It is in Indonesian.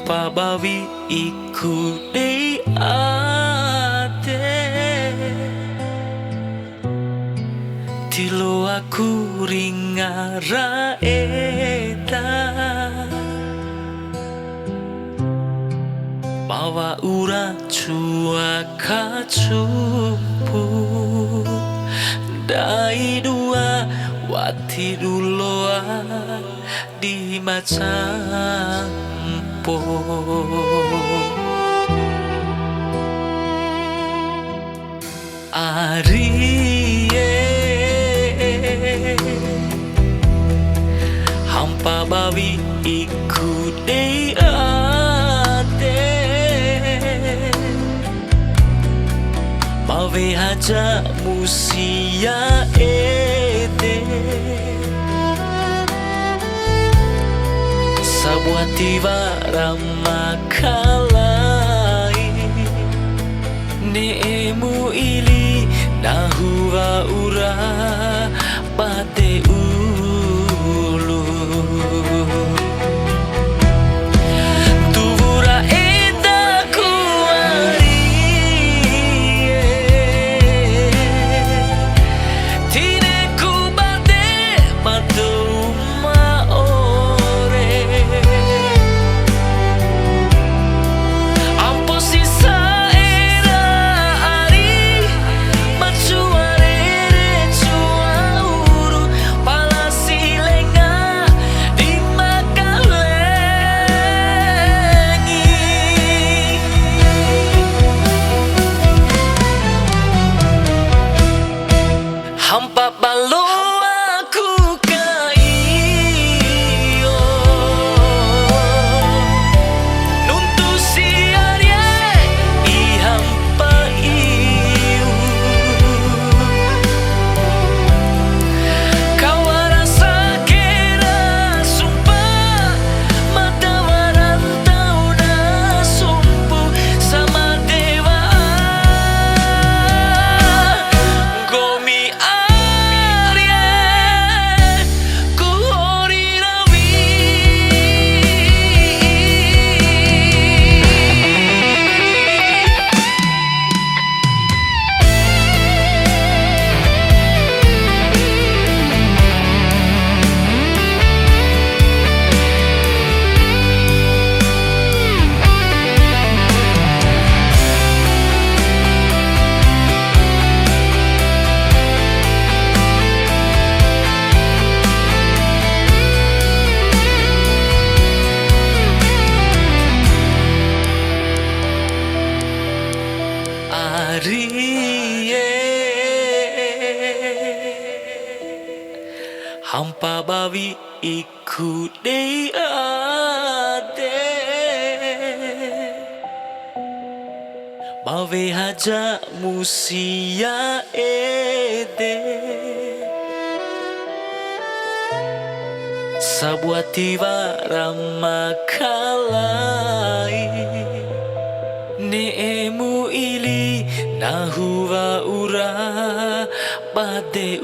hampa bawi iku dei ate tilo aku ringara eta bawa ura cuaka cupu dai dua wati duloa di macampo Arie hampa bawi iku dei ate mawe haja musia ete sabuah tiba ramakalai neemu ili nahua ura pate ulu tuvura eta kuari tine kubate matuma ore ampo sisa era ari machuarere chuauru palasilenga di makalengi hampa balo aku kaiyo nuntu siarie i hampa iu kawarasa kera sumpah mata warantau na sumpu sama dewa gomi arie ku hori rawi Arie hampa bawi iku dei ate mawe haja musia ede sabuah tiba ramakalai neemu ili nahua ura pate